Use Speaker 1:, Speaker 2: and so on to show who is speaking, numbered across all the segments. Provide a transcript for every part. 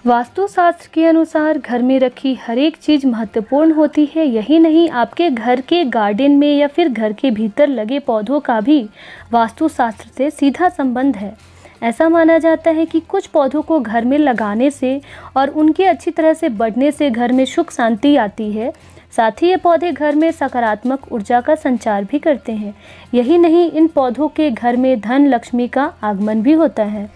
Speaker 1: वास्तुशास्त्र के अनुसार घर में रखी हर एक चीज़ महत्वपूर्ण होती है। यही नहीं, आपके घर के गार्डन में या फिर घर के भीतर लगे पौधों का भी वास्तुशास्त्र से सीधा संबंध है। ऐसा माना जाता है कि कुछ पौधों को घर में लगाने से और उनके अच्छी तरह से बढ़ने से घर में सुख शांति आती है। साथ ही ये पौधे घर में सकारात्मक ऊर्जा का संचार भी करते हैं। यही नहीं, इन पौधों के घर में धन लक्ष्मी का आगमन भी होता है।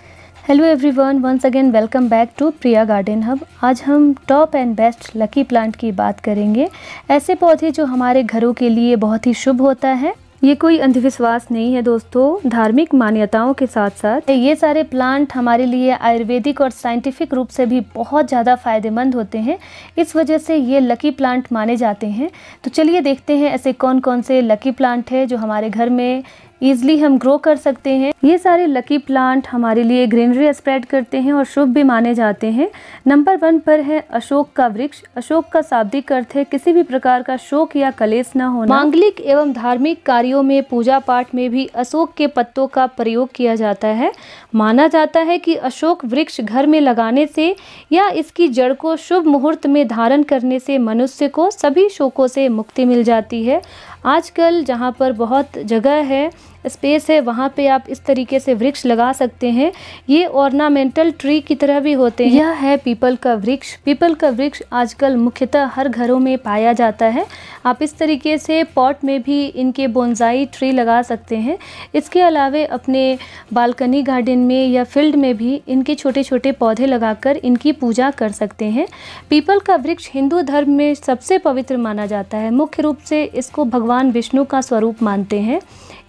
Speaker 1: Hello everyone, once again welcome back to Priya garden hub. आज हम top and best lucky plant की बात करेंगे। ऐसे पौधे जो हमारे घरों के लिए बहुत ही शुभ होता है। ये कोई अंधविश्वास नहीं है दोस्तों, धार्मिक मान्यताओं के साथ साथ ये सारे प्लांट हमारे लिए आयुर्वेदिक और साइंटिफिक रूप से भी बहुत ज़्यादा फायदेमंद होते हैं। इस वजह से ये लकी प्लांट माने जाते हैं। तो चलिए देखते हैं ऐसे कौन कौन से लकी प्लांट है जो हमारे घर में ईजिली हम ग्रो कर सकते हैं। ये सारे लकी प्लांट हमारे लिए ग्रीनरी स्प्रेड करते हैं और शुभ भी माने जाते हैं। नंबर 1 पर है अशोक का वृक्ष। अशोक का शाब्दिक अर्थ है किसी भी प्रकार का शोक या कलेश न होना। मांगलिक एवं धार्मिक कार्यों में, पूजा पाठ में भी अशोक के पत्तों का प्रयोग किया जाता है। माना जाता है कि अशोक वृक्ष घर में लगाने से या इसकी जड़ को शुभ मुहूर्त में धारण करने से मनुष्य को सभी शोकों से मुक्ति मिल जाती है। आजकल जहाँ पर बहुत जगह है, स्पेस है, वहाँ पे आप इस तरीके से वृक्ष लगा सकते हैं। ये ऑर्नामेंटल ट्री की तरह भी होते हैं। यह है पीपल का वृक्ष। पीपल का वृक्ष आजकल मुख्यतः हर घरों में पाया जाता है। आप इस तरीके से पॉट में भी इनके बोनसाई ट्री लगा सकते हैं। इसके अलावे अपने बालकनी गार्डन में या फील्ड में भी इनके छोटे छोटे पौधे लगाकर इनकी पूजा कर सकते हैं। पीपल का वृक्ष हिंदू धर्म में सबसे पवित्र माना जाता है। मुख्य रूप से इसको भगवान विष्णु का स्वरूप मानते हैं।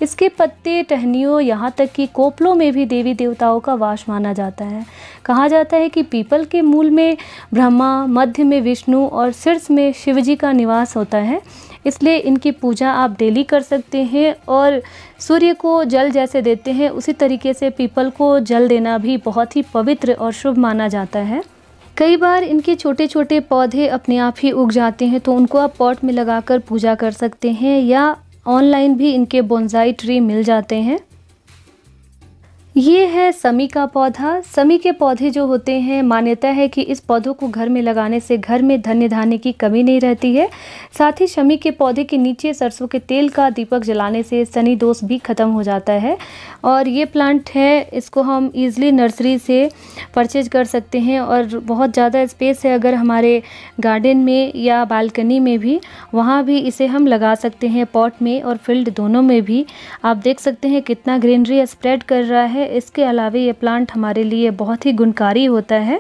Speaker 1: इसके पत्ते, टहनियों, यहाँ तक कि कोपलों में भी देवी देवताओं का वास माना जाता है। कहा जाता है कि पीपल के मूल में ब्रह्मा, मध्य में विष्णु और शीर्ष में शिवजी का निवास होता है। इसलिए इनकी पूजा आप डेली कर सकते हैं। और सूर्य को जल जैसे देते हैं, उसी तरीके से पीपल को जल देना भी बहुत ही पवित्र और शुभ माना जाता है। कई बार इनके छोटे छोटे पौधे अपने आप ही उग जाते हैं, तो उनको आप पॉट में लगाकर पूजा कर सकते हैं या ऑनलाइन भी इनके बोनसाई ट्री मिल जाते हैं। ये है समी का पौधा। समी के पौधे जो होते हैं, मान्यता है कि इस पौधों को घर में लगाने से घर में धन्य धान्य की कमी नहीं रहती है। साथ ही शमी के पौधे के नीचे सरसों के तेल का दीपक जलाने से शनि दोष भी ख़त्म हो जाता है। और ये प्लांट है, इसको हम ईज़िली नर्सरी से परचेज कर सकते हैं। और बहुत ज़्यादा स्पेस है अगर हमारे गार्डन में या बालकनी में भी, वहाँ भी इसे हम लगा सकते हैं, पॉट में और फील्ड दोनों में भी। आप देख सकते हैं कितना ग्रीनरी स्प्रेड कर रहा है। इसके अलावा ये प्लांट हमारे लिए बहुत ही गुणकारी होता है।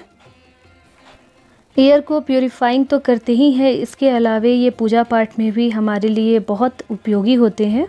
Speaker 1: एयर को प्यूरिफाइंग तो करते ही है, इसके अलावा ये पूजा पाठ में भी हमारे लिए बहुत उपयोगी होते हैं।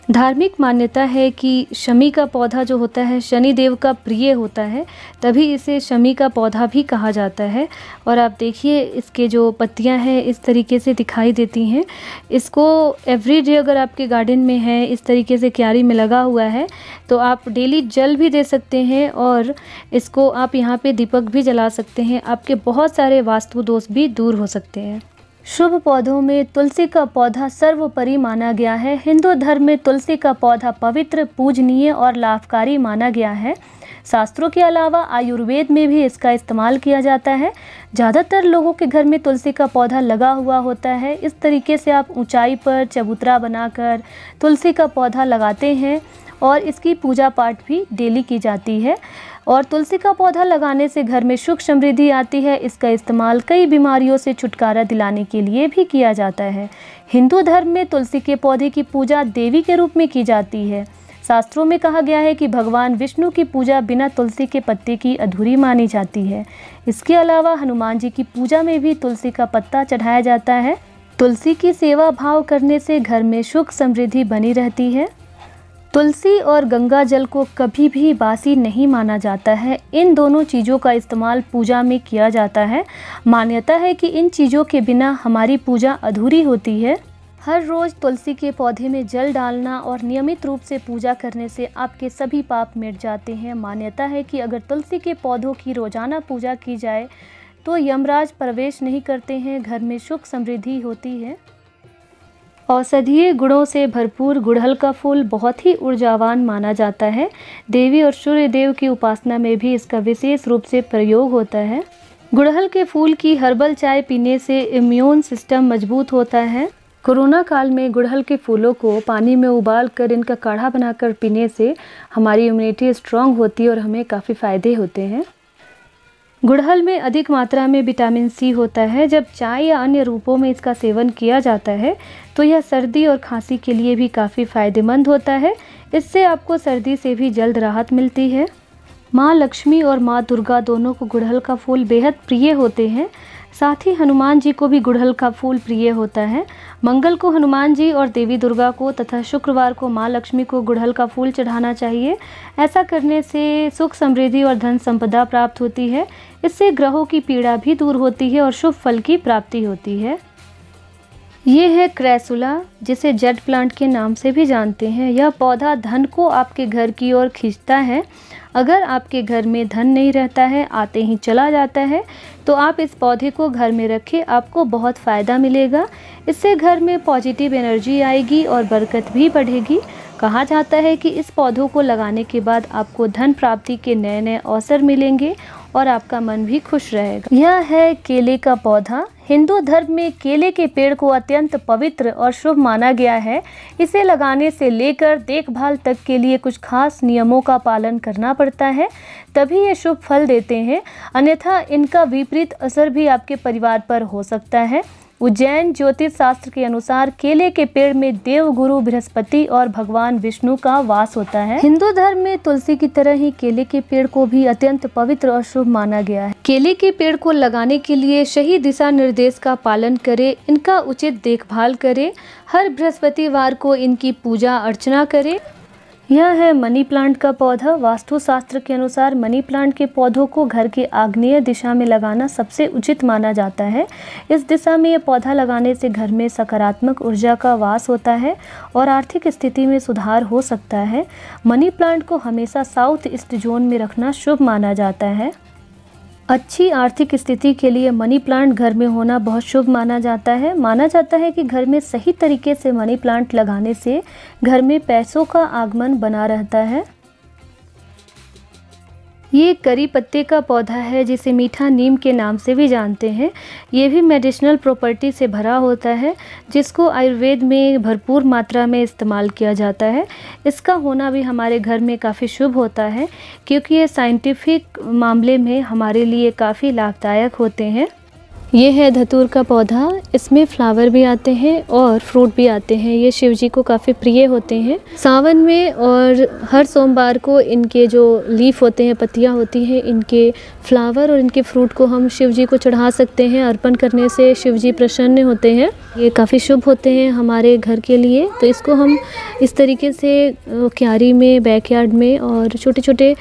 Speaker 1: धार्मिक मान्यता है कि शमी का पौधा जो होता है शनि देव का प्रिय होता है, तभी इसे शमी का पौधा भी कहा जाता है। और आप देखिए इसके जो पत्तियां हैं इस तरीके से दिखाई देती हैं। इसको एवरीडे अगर आपके गार्डन में है, इस तरीके से क्यारी में लगा हुआ है, तो आप डेली जल भी दे सकते हैं और इसको आप यहाँ पे दीपक भी जला सकते हैं। आपके बहुत सारे वास्तु दोष भी दूर हो सकते हैं। शुभ पौधों में तुलसी का पौधा सर्वोपरि माना गया है। हिंदू धर्म में तुलसी का पौधा पवित्र, पूजनीय और लाभकारी माना गया है। शास्त्रों के अलावा आयुर्वेद में भी इसका इस्तेमाल किया जाता है। ज़्यादातर लोगों के घर में तुलसी का पौधा लगा हुआ होता है। इस तरीके से आप ऊंचाई पर चबूतरा बनाकर तुलसी का पौधा लगाते हैं और इसकी पूजा पाठ भी डेली की जाती है। और तुलसी का पौधा लगाने से घर में सुख समृद्धि आती है। इसका इस्तेमाल कई बीमारियों से छुटकारा दिलाने के लिए भी किया जाता है। हिंदू धर्म में तुलसी के पौधे की पूजा देवी के रूप में की जाती है। शास्त्रों में कहा गया है कि भगवान विष्णु की पूजा बिना तुलसी के पत्ते की अधूरी मानी जाती है। इसके अलावा हनुमान जी की पूजा में भी तुलसी का पत्ता चढ़ाया जाता है। तुलसी की सेवा भाव करने से घर में सुख समृद्धि बनी रहती है। तुलसी और गंगा जल को कभी भी बासी नहीं माना जाता है। इन दोनों चीज़ों का इस्तेमाल पूजा में किया जाता है। मान्यता है कि इन चीज़ों के बिना हमारी पूजा अधूरी होती है। हर रोज़ तुलसी के पौधे में जल डालना और नियमित रूप से पूजा करने से आपके सभी पाप मिट जाते हैं। मान्यता है कि अगर तुलसी के पौधों की रोज़ाना पूजा की जाए तो यमराज प्रवेश नहीं करते हैं, घर में सुख समृद्धि होती है। औषधीय गुणों से भरपूर गुड़हल का फूल बहुत ही ऊर्जावान माना जाता है। देवी और सूर्य देव की उपासना में भी इसका विशेष रूप से प्रयोग होता है। गुड़हल के फूल की हर्बल चाय पीने से इम्यून सिस्टम मजबूत होता है। कोरोना काल में गुड़हल के फूलों को पानी में उबाल कर इनका काढ़ा बनाकर पीने से हमारी इम्यूनिटी स्ट्रांग होती है और हमें काफ़ी फ़ायदे होते हैं। गुड़हल में अधिक मात्रा में विटामिन सी होता है। जब चाय या अन्य रूपों में इसका सेवन किया जाता है तो यह सर्दी और खांसी के लिए भी काफ़ी फ़ायदेमंद होता है। इससे आपको सर्दी से भी जल्द राहत मिलती है। माँ लक्ष्मी और माँ दुर्गा दोनों को गुड़हल का फूल बेहद प्रिय होते हैं। साथ ही हनुमान जी को भी गुड़हल का फूल प्रिय होता है। मंगल को हनुमान जी और देवी दुर्गा को तथा शुक्रवार को माँ लक्ष्मी को गुड़हल का फूल चढ़ाना चाहिए। ऐसा करने से सुख समृद्धि और धन संपदा प्राप्त होती है। इससे ग्रहों की पीड़ा भी दूर होती है और शुभ फल की प्राप्ति होती है। ये है क्रैसुला, जिसे जेड प्लांट के नाम से भी जानते हैं। यह पौधा धन को आपके घर की ओर खींचता है। अगर आपके घर में धन नहीं रहता है, आते ही चला जाता है, तो आप इस पौधे को घर में रखें, आपको बहुत फ़ायदा मिलेगा। इससे घर में पॉजिटिव एनर्जी आएगी और बरकत भी बढ़ेगी। कहा जाता है कि इस पौधों को लगाने के बाद आपको धन प्राप्ति के नए नए अवसर मिलेंगे और आपका मन भी खुश रहेगा। यह है केले का पौधा। हिंदू धर्म में केले के पेड़ को अत्यंत पवित्र और शुभ माना गया है। इसे लगाने से लेकर देखभाल तक के लिए कुछ खास नियमों का पालन करना पड़ता है, तभी ये शुभ फल देते हैं। अन्यथा इनका विपरीत असर भी आपके परिवार पर हो सकता है। उज्जैन ज्योतिष शास्त्र के अनुसार केले के पेड़ में देव गुरु बृहस्पति और भगवान विष्णु का वास होता है। हिंदू धर्म में तुलसी की तरह ही केले के पेड़ को भी अत्यंत पवित्र और शुभ माना गया है। केले के पेड़ को लगाने के लिए सही दिशा निर्देश का पालन करें, इनका उचित देखभाल करें, हर बृहस्पतिवार को इनकी पूजा अर्चना करें। यह है मनी प्लांट का पौधा। वास्तुशास्त्र के अनुसार मनी प्लांट के पौधों को घर के आग्नेय दिशा में लगाना सबसे उचित माना जाता है। इस दिशा में यह पौधा लगाने से घर में सकारात्मक ऊर्जा का वास होता है और आर्थिक स्थिति में सुधार हो सकता है। मनी प्लांट को हमेशा साउथ ईस्ट जोन में रखना शुभ माना जाता है। अच्छी आर्थिक स्थिति के लिए मनी प्लांट घर में होना बहुत शुभ माना जाता है। माना जाता है कि घर में सही तरीके से मनी प्लांट लगाने से घर में पैसों का आगमन बना रहता है। ये करी पत्ते का पौधा है, जिसे मीठा नीम के नाम से भी जानते हैं। ये भी मेडिसिनल प्रॉपर्टी से भरा होता है, जिसको आयुर्वेद में भरपूर मात्रा में इस्तेमाल किया जाता है। इसका होना भी हमारे घर में काफ़ी शुभ होता है, क्योंकि ये साइंटिफिक मामले में हमारे लिए काफ़ी लाभदायक होते हैं। ये है धतूर का पौधा। इसमें फ्लावर भी आते हैं और फ्रूट भी आते हैं। ये शिव जी को काफ़ी प्रिय होते हैं। सावन में और हर सोमवार को इनके जो लीफ होते हैं, पत्तियां होती हैं, इनके फ्लावर और इनके फ्रूट को हम शिव जी को चढ़ा सकते हैं। अर्पण करने से शिव जी प्रसन्न होते हैं। ये काफ़ी शुभ होते हैं हमारे घर के लिए। तो इसको हम इस तरीके से क्यारी में, बैकयार्ड में और छोटे छोटे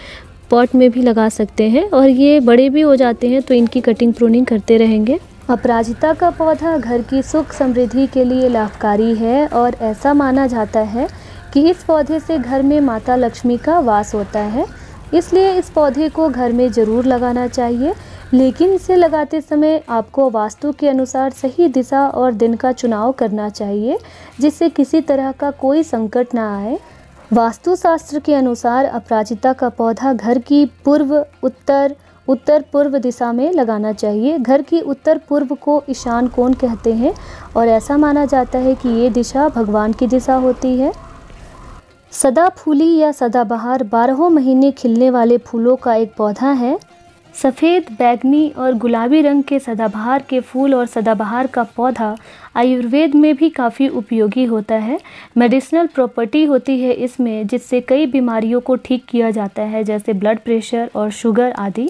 Speaker 1: पॉट में भी लगा सकते हैं, और ये बड़े भी हो जाते हैं तो इनकी कटिंग प्रूनिंग करते रहेंगे। अपराजिता का पौधा घर की सुख समृद्धि के लिए लाभकारी है और ऐसा माना जाता है कि इस पौधे से घर में माता लक्ष्मी का वास होता है। इसलिए इस पौधे को घर में ज़रूर लगाना चाहिए, लेकिन इसे लगाते समय आपको वास्तु के अनुसार सही दिशा और दिन का चुनाव करना चाहिए, जिससे किसी तरह का कोई संकट ना आए। वास्तुशास्त्र के अनुसार अपराजिता का पौधा घर की पूर्व, उत्तर पूर्व दिशा में लगाना चाहिए। घर की उत्तर पूर्व को ईशान कोण कहते हैं और ऐसा माना जाता है कि ये दिशा भगवान की दिशा होती है। सदाफूली या सदाबहार 12 महीने खिलने वाले फूलों का एक पौधा है। सफ़ेद, बैगनी और गुलाबी रंग के सदाबहार के फूल और सदाबहार का पौधा आयुर्वेद में भी काफ़ी उपयोगी होता है। मेडिसिनल प्रॉपर्टी होती है इसमें, जिससे कई बीमारियों को ठीक किया जाता है, जैसे ब्लड प्रेशर और शुगर आदि।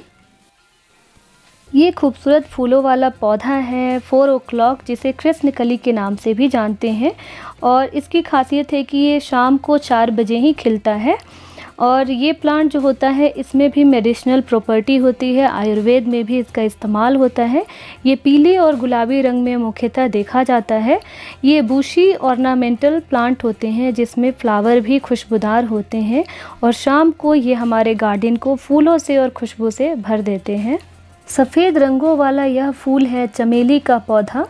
Speaker 1: ये खूबसूरत फूलों वाला पौधा है 4 o'clock, जिसे कृष्ण कली के नाम से भी जानते हैं, और इसकी खासियत है कि ये शाम को 4 बजे ही खिलता है। और ये प्लांट जो होता है, इसमें भी मेडिसिनल प्रॉपर्टी होती है। आयुर्वेद में भी इसका इस्तेमाल होता है। ये पीले और गुलाबी रंग में मुख्यतः देखा जाता है। ये बूशी ऑर्नामेंटल प्लांट होते हैं, जिसमें फ्लावर भी खुशबूदार होते हैं, और शाम को ये हमारे गार्डन को फूलों से और खुशबू से भर देते हैं। सफ़ेद रंगों वाला यह फूल है चमेली का पौधा।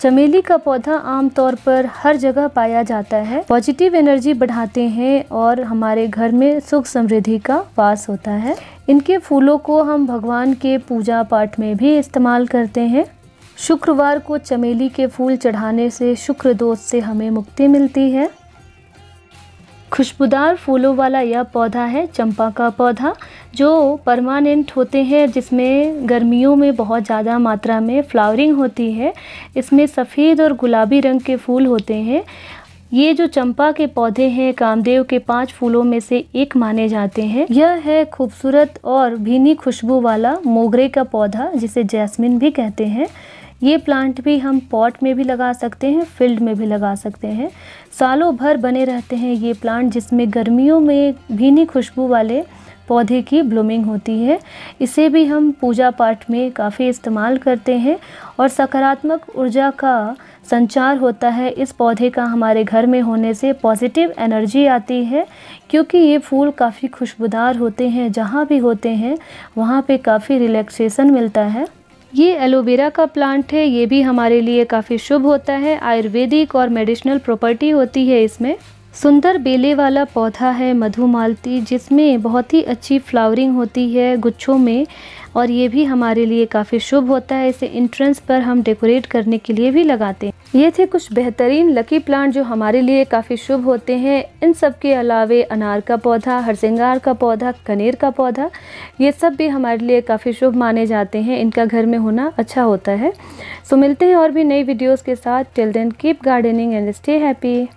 Speaker 1: चमेली का पौधा आमतौर पर हर जगह पाया जाता है। पॉजिटिव एनर्जी बढ़ाते हैं और हमारे घर में सुख समृद्धि का वास होता है। इनके फूलों को हम भगवान के पूजा पाठ में भी इस्तेमाल करते हैं। शुक्रवार को चमेली के फूल चढ़ाने से शुक्र दोष से हमें मुक्ति मिलती है। खुशबूदार फूलों वाला यह पौधा है चंपा का पौधा, जो परमानेंट होते हैं, जिसमें गर्मियों में बहुत ज़्यादा मात्रा में फ्लावरिंग होती है। इसमें सफ़ेद और गुलाबी रंग के फूल होते हैं। ये जो चंपा के पौधे हैं कामदेव के 5 फूलों में से एक माने जाते हैं। यह है खूबसूरत और भीनी खुशबू वाला मोगरे का पौधा, जिसे जैस्मिन भी कहते हैं। ये प्लांट भी हम पॉट में भी लगा सकते हैं, फील्ड में भी लगा सकते हैं। सालों भर बने रहते हैं ये प्लांट, जिसमें गर्मियों में भीनी खुशबू वाले पौधे की ब्लूमिंग होती है। इसे भी हम पूजा पाठ में काफ़ी इस्तेमाल करते हैं और सकारात्मक ऊर्जा का संचार होता है। इस पौधे का हमारे घर में होने से पॉजिटिव एनर्जी आती है, क्योंकि ये फूल काफ़ी खुशबूदार होते हैं। जहाँ भी होते हैं वहाँ पे काफ़ी रिलैक्सेशन मिलता है। ये एलोवेरा का प्लांट है। ये भी हमारे लिए काफ़ी शुभ होता है। आयुर्वेदिक और मेडिसिनल प्रॉपर्टी होती है इसमें। सुंदर बेले वाला पौधा है मधुमालती, जिसमें बहुत ही अच्छी फ्लावरिंग होती है गुच्छों में, और ये भी हमारे लिए काफ़ी शुभ होता है। इसे एंट्रेंस पर हम डेकोरेट करने के लिए भी लगाते हैं। ये थे कुछ बेहतरीन लकी प्लांट जो हमारे लिए काफ़ी शुभ होते हैं। इन सब के अलावे अनार का पौधा, हरसिंगार का पौधा, कनेर का पौधा, ये सब भी हमारे लिए काफ़ी शुभ माने जाते हैं। इनका घर में होना अच्छा होता है। सो मिलते हैं और भी नई वीडियोज़ के साथ। Till then keep gardening and stay happy.